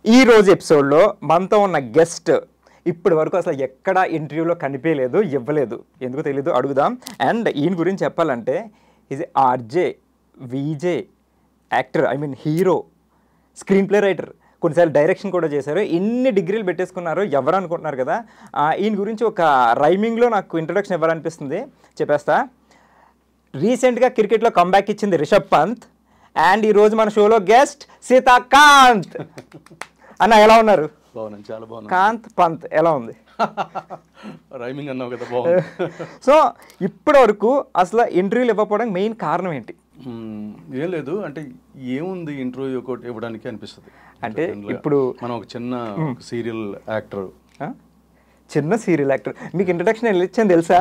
ఈ రోజు ఎపిసోడ్లో మనతో ఉన్న గెస్ట్ ఇప్పటి వరకు అసలు ఎక్కడ ఇంటర్వ్యూలో కనిపించలేదు, ఇవ్వలేదు, ఎందుకు తెలీదు, అడుగుదాం. అండ్ ఈయన గురించి చెప్పాలంటే is RJ, VJ, actor, I mean hero, screen play writer, కొన్నిసార్లు డైరెక్షన్ కూడా చేశారు. ఇన్ని డిగ్రీలు పెట్టేసుకున్నారు, ఎవరు అనుకుంటున్నారు కదా. ఈయన గురించి ఒక రైమింగ్లో నాకు ఇంట్రొడక్షన్ ఇవ్వాలనిపిస్తుంది, చెప్పేస్తా. రీసెంట్గా క్రికెట్లో కంబ్యాక్ ఇచ్చింది రిషబ్ పంత్. అండ్ ఈరోజు మన షోలో గెస్ట్ సీతాకాంత్ అన్న. ఎలా ఉన్నారు? బాగున్నాను, చాలా బాగున్నాను. కాంత్ పంత్ ఎలా ఉంది? రైమింగ్ అన్నావు కదా, బాగుంది. సో ఇప్పటి వరకు అసలు ఇంటర్వ్యూలు ఇవ్వకపోవడానికి మెయిన్ కారణం ఏంటి? ఏం లేదు, అంటే ఏముంది ఇంటర్వ్యూ ఒకటి ఇవ్వడానికి అనిపిస్తుంది. అంటే ఇప్పుడు మనం ఒక చిన్న సీరియల్ యాక్టర్. చిన్న సీరియల్ యాక్టర్, మీకు ఇంట్రడక్షన్ ఇచ్చాను తెలుసా?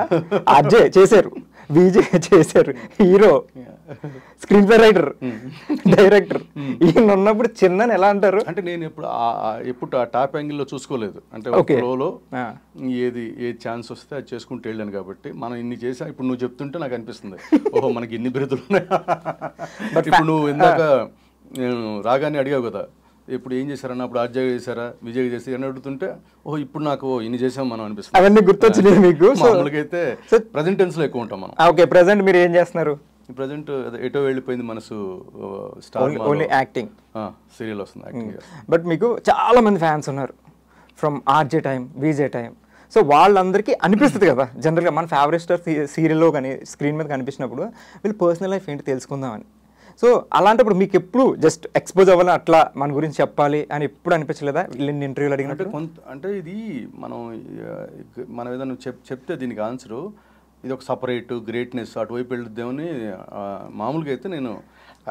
అజయ్ చేశారు, విజయ్ చేశారు, hero, screen play writer, director. ఈయన ఉన్నప్పుడు చిన్న ఎలా అంటారు? అంటే నేను ఎప్పుడు ఆ టాప్ యాంగిల్లో చూసుకోలేదు. అంటే ఫ్లోలో ఏ ఛాన్స్ వస్తే అది చేసుకుంటూ వెళ్ళాను కాబట్టి మనం ఇన్ని చేసా. ఇప్పుడు నువ్వు చెప్తుంటే నాకు అనిపిస్తుంది, ఓహో మనకి ఇన్ని బిరుదులు ఉన్నాయి. ఇప్పుడు నువ్వు ఇందాక నేను రాగానే అడిగావు కదా, ఇప్పుడు ఏం చేశారన్న, అప్పుడు అజయ్ చేశారా, విజయ్ చేసి అని అడుగుతుంటే ఓహో ఇప్పుడు నాకు ఇన్ని చేసాం మనం అనిపిస్తుంది. అవన్నీ గుర్తొచ్చినాయి మీకు? మామూలుగా ప్రెజెంట్ టెన్స్ లో ఎక్కువ ఉంటాం మనం. ఓకే, ప్రెజెంట్ మీరు ఏం చేస్తున్నారు? ప్రెజెంట్ ఎటో వెళ్ళిపోయింది మనసు, స్టార్ ఓన్లీ యాక్టింగ్, సీరియల్ వస్తుంది యాక్టింగ్. బట్ మీకు చాలా మంది ఫ్యాన్స్ ఉన్నారు from RJ time, VJ time. So వాళ్ళందరికీ అనిపిస్తుంది కదా జనరల్గా మన ఫేవరెట్ స్టార్ సీరియల్లో కానీ స్క్రీన్ మీద కనిపించినప్పుడు వీళ్ళు పర్సనల్ లైఫ్ ఏంటి తెలుసుకుందామని. సో అలాంటప్పుడు మీకు ఎప్పుడు జస్ట్ ఎక్స్పోజ్ అవ్వాలి, అట్లా మన గురించి చెప్పాలి అని ఎప్పుడు అనిపించలేదా వీళ్ళని ఇంటర్వ్యూలు అడిగినట్టు? అంటే ఇది మనం ఏదైనా చెప్తే దీనికి ఆన్సరు ఇది ఒక సపరేట్ గ్రేట్నెస్ అటువైపు వెళ్తేమని. మామూలుగా అయితే నేను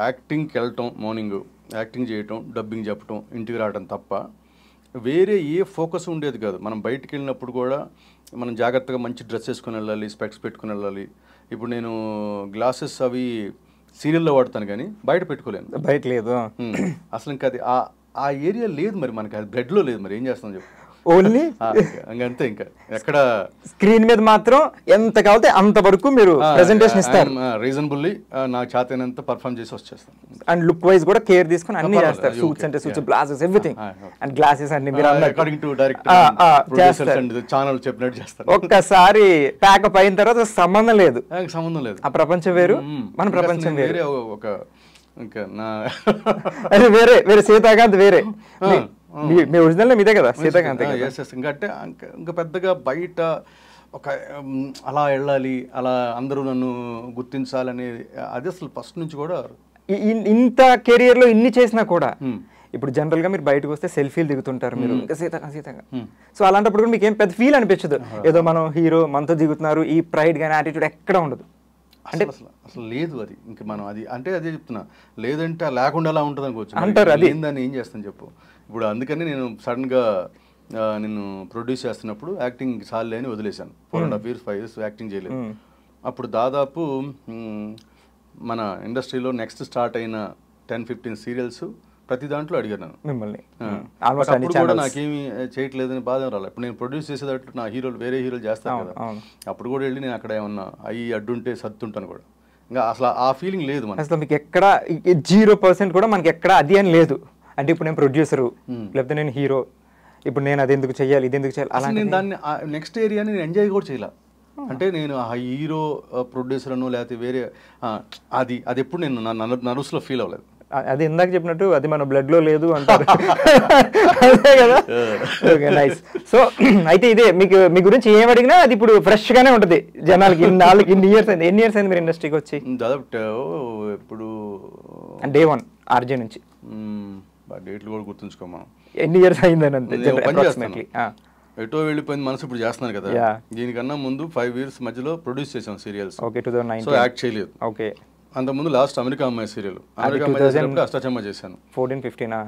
యాక్టింగ్కి వెళ్ళటం, మార్నింగ్ యాక్టింగ్ చేయటం, డబ్బింగ్ చెప్పటం, ఇంటికి రావడం తప్ప వేరే ఏ ఫోకస్ ఉండేది కాదు. మనం బయటికి వెళ్ళినప్పుడు కూడా మనం జాగ్రత్తగా మంచి డ్రెస్ వేసుకొని వెళ్ళాలి, స్పెక్స్ పెట్టుకుని వెళ్ళాలి. ఇప్పుడు నేను గ్లాసెస్ అవి సీరియల్లో వాడతాను కానీ బయట పెట్టుకోలేను, బయట లేదు అసలు. ఇంకా అది ఆ ఏరియా లేదు, మరి మనకి అది బ్లడ్లో లేదు, మరి ఏం చేస్తాం చెప్పు. ఓన్లీ అంతే, ఇంకా ఎక్కడ స్క్రీన్ మీద మాత్రం ఎంత కావాలంటే అంతవరకు మీరు ప్రెజెంటేషన్ ఇస్తారు. రీజనబుల్లీ నాకు చేతనంత పర్ఫామ్ చేసి వచ్చేస్తాను. అండ్ లుక్ వైజ్ కూడా కేర్ తీసుకుని అన్ని చేస్తారు, సూట్స్ అంటే suits, glasses, everything. And glasses అన్ని మీరు అకార్డింగ్ టు డైరెక్టర్ ఛానల్ చెప్పినట్టు చేస్తారు. ఒక్కసారి ప్యాకప్ అయిన తర్వాత సంబంధం లేదు, సంబంధం లేదు. ఆ ప్రపంచం వేరు, మన ప్రపంచం వేరే. ఒక ఇంకా అది వేరే వేరే, సీతాకాంత్ వేరే. మీ ఒరిజినల్ మీదే కదా సీతాకాంత్? అంటే ఇంకా పెద్దగా బయట ఒక అలా వెళ్ళాలి, అలా అందరూ నన్ను గుర్తించాలని అది అసలు ఫస్ట్ నుంచి కూడా. ఇంత కెరియర్లో ఇన్ని చేసినా కూడా ఇప్పుడు జనరల్గా మీరు బయటకు వస్తే సెల్ఫీలు దిగుతుంటారు మీరు, ఇంకా సీతాకాంత్. సో అలాంటప్పుడు కూడా మీకు ఏం పెద్ద ఫీల్ అనిపించదు, ఏదో మనం హీరో మనతో దిగుతున్నారు, ఈ ప్రైడ్ కానీ యాటిట్యూడ్ ఎక్కడ ఉండదు. అంటే అసలు లేదు అది. ఇంకా మనం అది అంటే అదే చెప్తున్నా, లేదంటే లేకుండా అలా ఉంటుంది అనుకోవచ్చు అంటారు. అది దాన్ని ఏం చేస్తాను చెప్పు. ఇప్పుడు అందుకని నేను సడన్గా నేను ప్రొడ్యూస్ చేస్తున్నప్పుడు యాక్టింగ్ చాలే అని వదిలేశాను. 4.5 years 5 years యాక్టింగ్ చేయలేదు. అప్పుడు దాదాపు మన ఇండస్ట్రీలో నెక్స్ట్ స్టార్ట్ అయిన 10-15 సీరియల్స్ ప్రతి దాంట్లో అడిగాను మిమ్మల్ని. అప్పుడు కూడా నాకేమి చేయట్లేదని బాధ రాలేదు. ఇప్పుడు నేను ప్రొడ్యూస్ చేసేటట్టు నా హీరోలు వేరే హీరోలు చేస్తాను కదా, అప్పుడు కూడా వెళ్ళి నేను అక్కడ ఏమన్నా అవి అడ్డుంటే సర్దుంటాను కూడా. ఇంకా అసలు ఆ ఫీలింగ్ లేదు మనకి. అసలు మీకు ఎక్కడ 0% కూడా మనకి ఎక్కడ అది అని లేదు. అంటే ఇప్పుడు నేను ప్రొడ్యూసరు, లేకపోతే నేను హీరో, ఇప్పుడు నేను అది ఎందుకు చెయ్యాలి, ఇది ఎందుకు చేయాలి, అలా నేను దాన్ని నెక్స్ట్ ఏరియాని నేను ఎంజాయ్ కూడా చేయాల. అంటే నేను ఆ హీరో ప్రొడ్యూసర్ అను లేకపోతే వేరే అది ఎప్పుడు నేను నర్వస్లో ఫీల్ అవ్వలేదు. అది ఇందాక చెప్పినట్టు అది మన బ్లడ్లో లేదు అంటారు, అదే కదా. Okay, nice. సో అయితే ఇదే మీకు మీ గురించి ఏం అడిగినా అది ఇప్పుడు ఫ్రెష్గానే ఉంటుంది జనాలకి. ఇన్ని ఇయర్స్ అయింది. ఎన్ని ఇయర్స్ అయింది మీరు ఇండస్ట్రీకి వచ్చి? దాదాపు ఇప్పుడు Day 1 ఆర్జే నుంచి. డేట్లు కూడా గుర్తుంచుకోమా, ఎన్ని ఇయర్స్ అయిందని అంతే. ఎటో వెళ్ళిపోయింది మనసు, ఇప్పుడు చేస్తున్నాను కదా. దీనికన్నా ముందు 5 years మధ్యలో ప్రొడ్యూస్ చేసాం సీరియల్స్. ఓకే, 2009. సో యాక్ట్ చేయలేదు. ఓకే, అంతకుముందు లాస్ట్ అమెరికా అమ్మాయి సీరియల్, అమెరికా అమ్మాయి చేసినప్పుడు అష్టాచమ్మ చేశాను. 14-15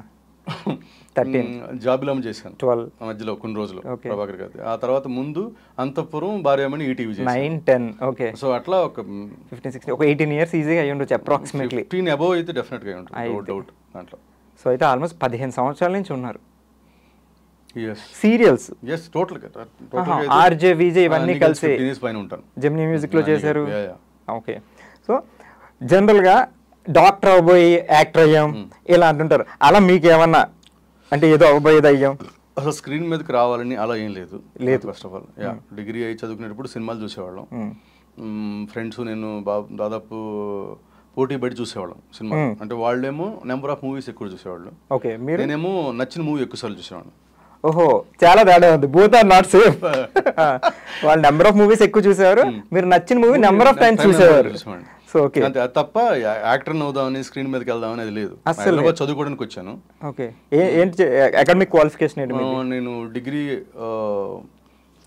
13 జాబిలమ్మ చేశాను 12 మధ్యలో కొన్ని రోజులు ప్రభాకర్ గారి. ఆ తర్వాత ముందు అంతఃపురం భార్యమని ఈటీవీ 9-10. ఓకే, సో అట్లా ఒక 15-16 ఒక 18 years ఈజీగా అయ్యి ఉండొచ్చు అప్రాక్సిమేట్లీ. 15 అబోవ్ అయితే డెఫినెట్గా అయి ఉంటుంది, డౌట్ దాంట్లో. సో అయితే ఆల్మోస్ట్ 15 సంవత్సరాల నుంచి ఉన్నారు సీరియల్స్. ఆర్జే విజయ్ ఇవన్నీ కలిసి జెమినీ మ్యూజిక్ లో చేశారు. ఓకే, సో జనరల్ గా డాక్టర్ అవబోయి యాక్టర్ అయ్యాం ఇలా అంటుంటారు. అలా మీకు ఏమన్నా అంటే ఏదో అవ్వబోయేది అయ్యాం. అసలు స్క్రీన్ మీదకి రావాలని అలా ఏం లేదు ఫస్ట్ ఆఫ్ ఆల్. డిగ్రీ అయి చదువుకునేటప్పుడు సినిమాలు చూసేవాళ్ళం. ఫ్రెండ్స్ నేను దాదాపు పోటీ బయట చూసేవాళ్ళం సినిమా. అంటే వాళ్ళేమో నెంబర్ ఆఫ్ మూవీస్ ఎక్కువ చూసేవాళ్ళు, నేనేమో నచ్చిన మూవీ ఎక్కువసార్లు చూసేవాళ్ళం. ఓహో, చాలా తేడా ఉంది. Both are not same. వాళ్ళు నెంబర్ ఆఫ్ మూవీస్ ఎక్కువ చూసేవారు, మీరు నచ్చిన మూవీ నెంబర్ ఆఫ్ టైమ్స్ చూసేవారు. సో ఓకే, అంతే. అది తప్ప యాక్టర్ అవుదామని స్క్రీన్ మీదకి వెళ్దామని అది లేదు. అసలు చదువుకోవడానికి వచ్చాను. ఓకే, ఏంటి అకాడమిక్ క్వాలిఫికేషన్ ఏంటి? నేను డిగ్రీ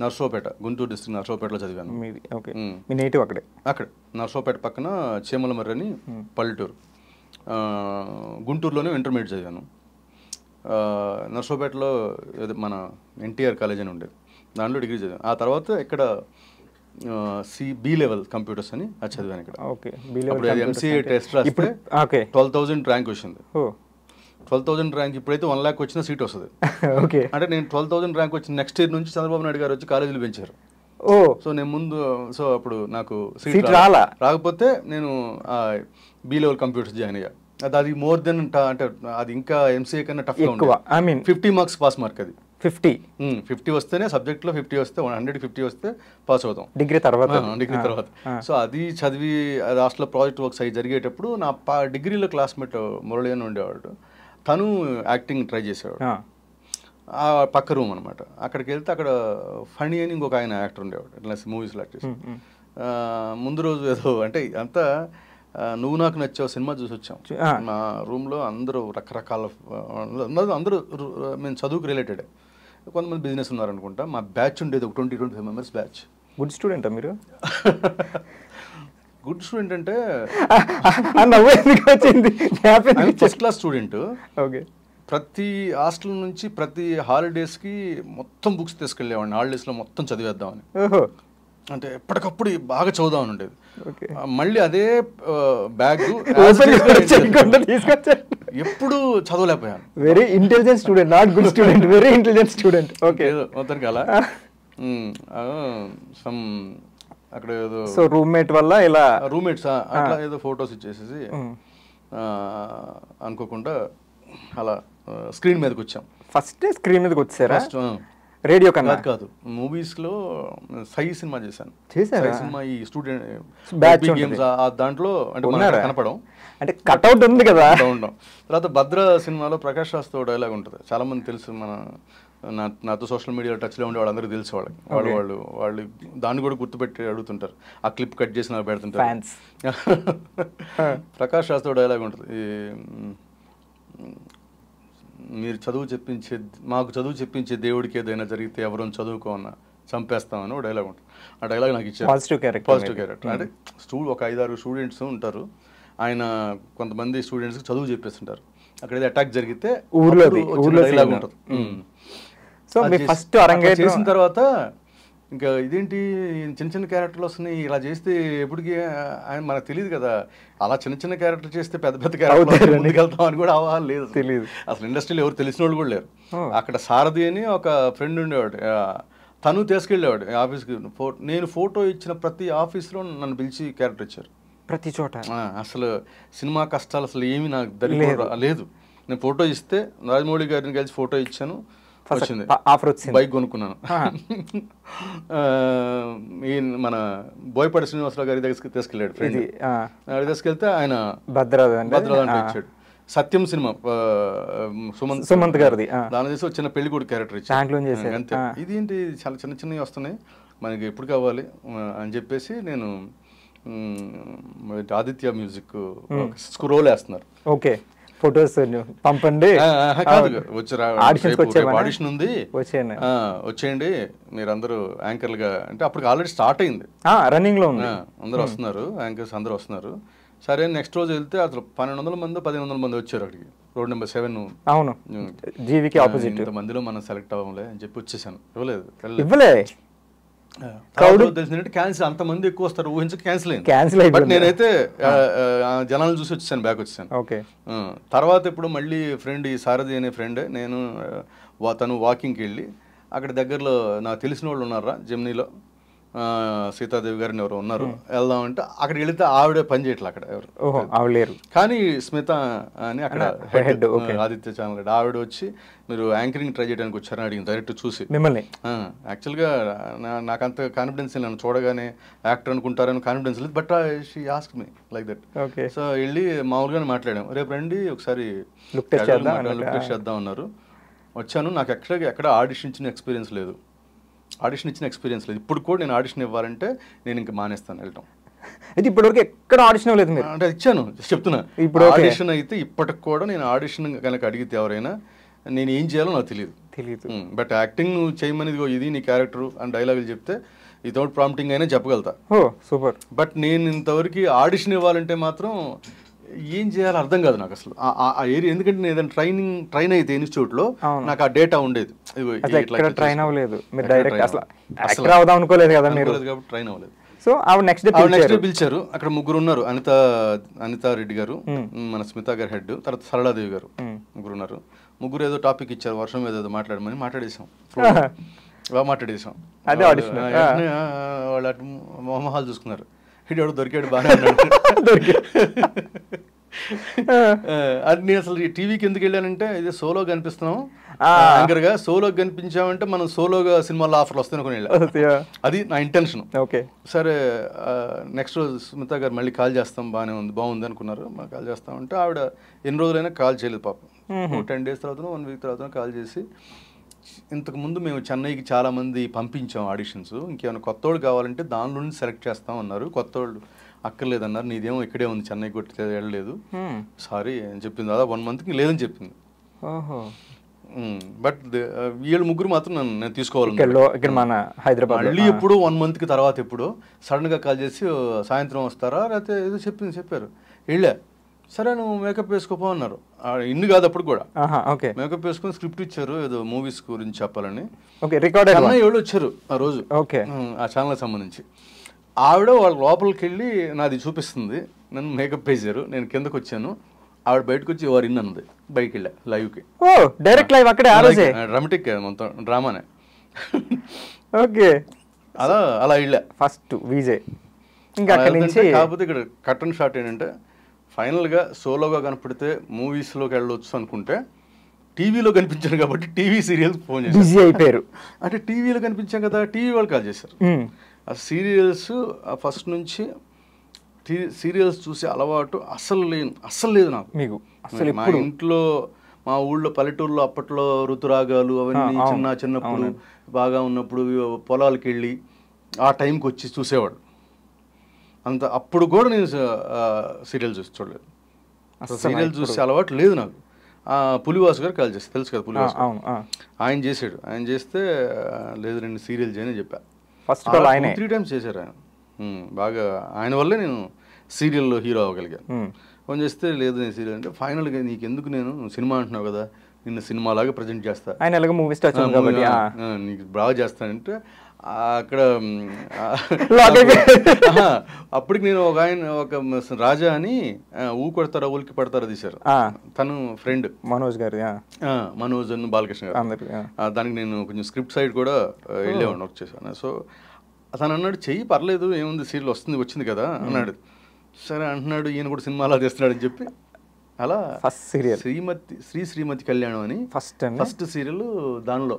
నర్సరావుపేట, గుంటూరు డిస్ట్రిక్ట్ నర్సరావుపేటలో చదివాను. ఓకే, మీ నేటివ్ అక్కడే? అక్కడ నర్సరావుపేట పక్కన చీమలమర్రి అని పల్లెటూరు. గుంటూరులోనే ఇంటర్మీడియట్ చదివాను. నర్సరావుపేటలో మన ఎన్టీఆర్ కాలేజ్ అని ఉండేది, దాంట్లో డిగ్రీ చదివాను. ఆ తర్వాత ఇక్కడ బి లెవెల్ కంప్యూటర్స్ అని అది చదివాను ఇక్కడ. ఓకే, ఎంసీఏ టెస్ట్ రాస్తే 12,000 ర్యాంక్ వచ్చింది. 12,000 ర్యాంక్ ఇప్పుడైతే 1 lakh వచ్చిన సీట్ వస్తుంది. ఓకే, అంటే నేను 12,000 ర్యాంక్ వచ్చిన నెక్స్ట్ ఇయర్ నుంచి చంద్రబాబు నాయుడు గారు వచ్చి కాలేజీలు పెంచారు. సో నేను ముందు, సో అప్పుడు నాకు సీట్ రాకపోతే నేను బి లెవెల్ కంప్యూటర్స్ జాయిన్ అయ్యా. అది మోర్ దెన్, అంటే అది ఇంకా ఎంసీఏ కన్నా టఫ్గా ఉంది. 50 మార్క్స్ పాస్ మార్క్. అది 50 వస్తేనే సబ్జెక్ట్లో 50 వస్తే 150 వస్తే పాస్ అవుతాం డిగ్రీ తర్వాత. సో అది చదివి అది హాస్టల్లో ప్రాజెక్ట్ వర్క్స్ అవి జరిగేటప్పుడు నా డిగ్రీలో క్లాస్మేట్ మురళి అని ఉండేవాడు. తను యాక్టింగ్ ట్రై చేసేవాడు. ఆ పక్క రూమ్ అనమాట. అక్కడికి వెళ్తే అక్కడ ఫణి అని ఇంకొక ఆయన యాక్టర్ ఉండేవాడు, ఇట్లా మూవీస్లో యాక్ట్ చేసి. ముందు రోజు ఏదో అంటే అంతా నువ్వు నాకు నచ్చావు సినిమా చూసి వచ్చాం. మా రూమ్లో అందరూ రకరకాల అందరూ మేము చదువుకు రిలేటెడ్, కొంతమంది బిజినెస్ ఉన్నారనుకుంటా. మా బ్యాచ్ ఉండేది ఒక 20-25 మెంబర్స్ బ్యాచ్. గుడ్ స్టూడెంటా మీరు? గుడ్ స్టూడెంట్ అంటే వచ్చింది ఫస్ట్ క్లాస్ స్టూడెంట్. ఓకే, ప్రతి హాస్టల్ నుంచి ప్రతి హాలిడేస్కి మొత్తం బుక్స్ తీసుకెళ్ళేవాడిని. హాలిడేస్లో మొత్తం చదివేద్దామని, అంటే ఎప్పటికప్పుడు బాగా చదువుదామని ఉండేది. మళ్ళీ అదే బ్యాగ్ ఎప్పుడు చదవలేకపోయాను. Very intelligent student, not good student, very intelligent student. Okay, మొత్తానికి అలా సమ్ అక్కడ ఏదో సో రూమ్మేట్ వల్ల ఇలా రూమ్మేట్స్ అట్లా ఏదో ఫొటోస్ ఇచ్చేసేసి అనుకోకుండా అలా స్క్రీన్ మీదకి వచ్చాం. ఫస్ట్ స్క్రీన్ మీదకి వచ్చారా? రేడియో కన్నా కాదు, మూవీస్ లో సై సినిమా చేశాను. సై సినిమా ఈ స్టూడెంట్ గేమ్స్ దాంట్లో అంటే కనపడం, అంటే కట్అవుట్ ఉంది కదా ఉండడం. తర్వాత భద్ర సినిమాలో ప్రకాష్ రాజ్తో డైలాగ్ ఉంటుంది, చాలా మంది తెలుసు. మన నాతో సోషల్ మీడియాలో టచ్లో ఉండే వాళ్ళందరూ తెలుసు. వాళ్ళు దాన్ని కూడా గుర్తుపెట్టి అడుగుతుంటారు. ఆ క్లిప్ కట్ చేసి నాకు పెడుతుంటారు. ప్రకాష్ రాజ్తో డైలాగ్ ఉంటుంది, మీరు మాకు చదువు చెప్పించే దేవుడికి ఏదైనా జరిగితే ఎవరైనా చదువుకోమన్నా చంపేస్తామని ఒక డైలాగ్ ఉంటుంది. ఆ డైలాగ్ నాకు ఇచ్చారు. Positive character. అంటే ఒక 5-6 స్టూడెంట్స్ ఉంటారు, ఆయన కొంతమంది స్టూడెంట్స్కి చదువు చెప్పేస్తుంటారు. అక్కడ ఏదో అటాక్ జరిగితే ఊర్లో డైలాగ్ ఉంటుంది. సో ఫస్ట్ అరంగేట్రం చేసిన తర్వాత ఇంకా ఇదేంటి చిన్న చిన్న క్యారెక్టర్లు వస్తున్నాయి, ఇలా చేస్తే ఎప్పటికీ ఆయన మనకు తెలియదు కదా. అలా చిన్న చిన్న క్యారెక్టర్ చేస్తే పెద్ద పెద్ద క్యారెక్టర్ ముందుకెళ్తాం అని కూడా అవగాహన లేదు, తెలియదు. అసలు ఇండస్ట్రీలో ఎవరు తెలిసిన వాళ్ళు కూడా లేరు. అక్కడ సారథి అని ఒక ఫ్రెండ్ ఉండేవాడు, తను తీసుకెళ్ళేవాడు ఆఫీస్కి. నేను ఫోటో ఇచ్చిన ప్రతి ఆఫీస్లో నన్ను పిలిచి క్యారెక్టర్ ఇచ్చారు, ప్రతి చోట. అసలు సినిమా కష్టాలు అసలు ఏమీ నాకు లేదు. నేను ఫోటో ఇస్తే రాజమౌళి గారిని కలిసి ఫోటో ఇచ్చాను, వచ్చింది ఆఫర్ వచ్చింది, బైక్ కొనుక్కున్నాను. మన బోయపాటి శ్రీనివాసరావు గారి దగ్గరికి తీసుకెళ్ళాడు ఫ్రెండ్. తీసుకెళ్తే ఆయన భద్రాదంటే ఇచ్చాడు. సత్యం సినిమా సుమంత్ గారిది, దాని చేసి చిన్న పెళ్లి కూడా క్యారెక్టర్ ఇచ్చాడు. అంతే. ఇదేంటి చాలా చిన్న చిన్నవి వస్తున్నాయి, మనకి ఎప్పుడు కావాలి అని చెప్పేసి నేను ఆదిత్య మ్యూజిక్ స్క్రోల్ వేస్తున్నారు. ఓకే, ఫొటోస్ పంపండి, ఆడిషన్ ఉంది వచ్చేయండి మీరందరూ యాంకర్లుగా. అంటే అప్పటికి ఆల్రెడీ స్టార్ట్ అయింది, రన్నింగ్ లో ఉంది, అందరూ వస్తున్నారు, యాంకర్స్ అందరూ వస్తున్నారు. సరే నెక్స్ట్ రోజు వెళ్తే అసలు 1200 మంది 1500 మంది వచ్చారు అక్కడికి, రోడ్ నెంబర్ 7. అవును, జీవికి ఆపోజిట్. మందిలో మనం సెలెక్ట్ అవ్వలే అని చెప్పి వచ్చేసాను. ఇవ్వలేదు తెలిసినట్టు క్యాన్సిల్, అంతమంది ఎక్కువ వస్తారు ఊహించి క్యాన్సిల్ అయింది. బట్ నేనైతే జనాలను చూసి వచ్చేసాను, బ్యాక్ వచ్చేసాను. తర్వాత ఇప్పుడు మళ్ళీ ఫ్రెండ్, ఈ సారథి అనే ఫ్రెండ్, నేను తను వాకింగ్కి వెళ్ళి అక్కడ దగ్గరలో నాకు తెలిసిన వాళ్ళు ఉన్నారా జెమ్నీలో, సీతాదేవి గారిని ఎవరు ఉన్నారు, వెళ్దామంటే అక్కడికి వెళితే ఆవిడ పని చేయట్లేదు అక్కడ ఎవరు. ఓహో, ఆవిడ లేరు. కానీ స్మిత అని అక్కడ head, okay. Aditya channel head ఆవిడ వచ్చి మీరు యాంకరింగ్ ట్రై చేయడానికి వచ్చారని అడిగింది డైరెక్ట్ చూసి మిమ్మల్ని. యాక్చువల్గా నాకు అంత కాన్ఫిడెన్స్ నన్ను చూడగానే యాక్టర్ అనుకుంటారని కాన్ఫిడెన్స్ లేదు, but she ask me like that. Okay. So వెళ్ళి మామూలుగానే మాట్లాడాం, రేపు రండి ఒకసారి లుక్ టెస్ట్ చేద్దాం అన్నారు. వచ్చాను. నాకు ఎక్కడ ఆడిషన్ ఇచ్చిన ఎక్స్పీరియన్స్ లేదు. ఇప్పుడు కూడా నేను ఆడిషన్ ఇవ్వాలంటే నేను ఇంకా మానేస్తాను వెళ్ళటం. అయితే ఇప్పటివరకు ఎక్కడ ఆడిషన్ లేదు మీరు? అంటే ఇచ్చాను, చెప్తున్నా. ఇప్పుడు ఆడిషన్ అయితే ఇప్పటికి కూడా నేను ఆడిషన్ కనుక అడిగితే ఎవరైనా నేను ఏం చేయాలో నాకు తెలియదు. బట్ యాక్టింగ్ నువ్వు చేయమనేది ఇది నీ క్యారెక్టర్ అని డైలాగులు చెప్తే వితౌట్ ప్రాంప్టింగ్ అయినా చెప్పగలుగుతా. ఓ సూపర్. బట్ నేను ఇంతవరకు ఆడిషన్ ఇవ్వాలంటే మాత్రం ఏం చేయాలో అర్థం కాదు నాకు అసలు ఆ ఏరియా. ఎందుకంటే నేను ఏదైనా ట్రైన్ అయితే ఇన్స్టిట్యూట్లో నాకు ఆ డేటా ఉండేది. ట్రైన్ అవ్వలేదు మీరు, డైరెక్ట్ అసలు అవుదాం అనుకోలేదు కదా మీరు, కాబట్టి ట్రైన్ అవ్వలేదు. సో ఆవిడ నెక్స్ట్ డే పిలిచారు. అక్కడ ముగ్గురు ఉన్నారు, అనితా రెడ్డి గారు, మన స్మిత గారి హెడ్, తర్వాత సరళాదేవి గారు, ముగ్గురు ఉన్నారు. ముగ్గురు ఏదో టాపిక్ ఇచ్చారు, వర్షం ఏదో మాట్లాడమని మాట్లాడేసాం. అదే ఆడిషన్. వాళ్ళు అటు మొహమాలు చూసుకున్నారు, ఇటు ఎవడు దొరికాడు బాగా అన్నాడు. అది నేను అసలు టీవీకి ఎందుకు వెళ్ళానంటే ఇది సోలో కనిపిస్తున్నాం యాంకర్ గా, సోలో కనిపించామంటే మనం సోలోగా సినిమాలో ఆఫర్లు వస్తాయి అనుకుని వెళ్ళా. అది నా ఇంటెన్షన్. ఓకే సరే. నెక్స్ట్ రోజు స్మిత గారు మళ్ళీ కాల్ చేస్తాం, బాగుంది అనుకున్నారు. కాల్ చేస్తామంటే ఆవిడ ఎన్ని రోజులైనా కాల్ చేయలేదు పాపం. 10 days తర్వాత 1 week తర్వాత కాల్ చేసి, ఇంతకుముందు మేము చెన్నైకి చాలామంది పంపించాం ఆడిషన్స్, ఇంకేమైనా కొత్త వాళ్ళు కావాలంటే దానిలో నుంచి సెలెక్ట్ చేస్తాం అన్నారు. కొత్త వాళ్ళు అక్కర్లేదన్నారు, నీదేమో ఇక్కడే ఉంది, చెన్నై కొట్టి వెళ్ళలేదు, సారీ అని చెప్పింది. అదా 1 monthకి లేదని చెప్పింది. బట్ వీళ్ళు ముగ్గురు మాత్రం నేను తీసుకోవాలి. మన హైదరాబాద్ మళ్ళీ ఎప్పుడు 1 monthకి తర్వాత ఎప్పుడు సడన్గా కాల్ చేసి సాయంత్రం వస్తారా లేకపోతే ఏదో చెప్పారు. వెళ్ళా, సరే నువ్వు మేకప్ వేసుకోపో అన్నారు. ఇన్ని కాదు అప్పుడు కూడా మేకప్ వేసుకుని స్క్రిప్ట్ ఇచ్చారు, ఏదో మూవీస్ గురించి చెప్పాలని. ఎవరు వచ్చారు ఆ రోజు ఆ ఛానల్కి సంబంధించి. ఆవిడ వాళ్ళ లోపలికి వెళ్ళి నాది చూపిస్తుంది, నన్ను మేకప్ వేసారు, నేను కిందకు వచ్చాను. ఆవిడ బయటకు వచ్చి ఎవరు ఇన్ అన్నది, బయటికి వెళ్ళా లైవ్కి. డైరెక్ట్ లైవ్ అక్కడే డ్రామాటిక్ మొత్తం డ్రామానే. ఓకే, అలా వెళ్ళా ఫస్ట్ విజయ్. కాకపోతే ఇక్కడ కట్ అండ్ షార్ట్ ఏంటంటే, ఫైనల్గా సోలోగా కనపడితే మూవీస్లోకి వెళ్ళొచ్చు అనుకుంటే టీవీలో కనిపించాను కాబట్టి టీవీ సీరియల్స్ ఫోన్ చేసి అయిపోయారు. అంటే టీవీలో కనిపించాం కదా, టీవీ వాళ్ళు కాల్ చేశారు. ఆ సీరియల్స్ ఫస్ట్ నుంచి సీరియల్స్ చూసే అలవాటు అస్సలు లేదు నాకు. మీకు మా ఇంట్లో మా ఊళ్ళో పల్లెటూరులో అప్పట్లో ఋతురాగాలు అవన్నీ చిన్నప్పుడు బాగా ఉన్నప్పుడు పొలాలకు వెళ్ళి ఆ టైంకి వచ్చి చూసేవాడు. అంత అప్పుడు కూడా నేను సీరియల్ చూడలేదు. సీరియల్ చూసే అలవాటు లేదు నాకు. పులివాసు గారు కాల్ చేస్తే తెలుసు కదా, పులివాసు ఆయన చేశాడు. ఆయన చేస్తే లేదు రెండు సీరియల్ చేయని చెప్పా. ఫస్ట్ 3 times చేశారు ఆయన. బాగా ఆయన వల్లే నేను సీరియల్లో హీరో అవ్వగలిగాను. ఫోన్ చేస్తే లేదు నేను సీరియల్ అంటే, ఫైనల్గా నీకు ఎందుకు, నేను సినిమా అంటున్నావు కదా, నిన్ను సినిమాలాగా ప్రజెంట్ చేస్తా, ఆయన ఎలాగో మూవీ స్టార్ కాబట్టి నీకు బాగా చేస్తానంటే అక్కడ అప్పటికి నేను ఒక రాజా అని ఊ కొడతారా ఊలికి పడతారా తీశారు. తను ఫ్రెండ్ మనోజ్ గారు, మనోజ్ అని బాలకృష్ణ గారు. దానికి నేను కొంచెం స్క్రిప్ట్ సైడ్ కూడా వెళ్ళేవాడిని, వర్క్ చేశాను. సో తను అన్నాడు చెయ్యి పర్లేదు ఏముంది, సీరియల్ వచ్చింది కదా అన్నాడు. సరే అంటున్నాడు, ఈయన కూడా సినిమాలా చేస్తున్నాడు అని చెప్పి అలా ఫస్ట్ సీరియల్ శ్రీమతి కళ్యాణం అని ఫస్ట్ సీరియల్. దానిలో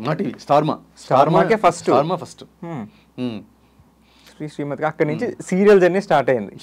మా టీవీ స్టార్మా ఫస్ట్ శ్రీమతికి అక్కడి నుంచి సీరియల్ జర్నీ స్టార్ట్ అయింది.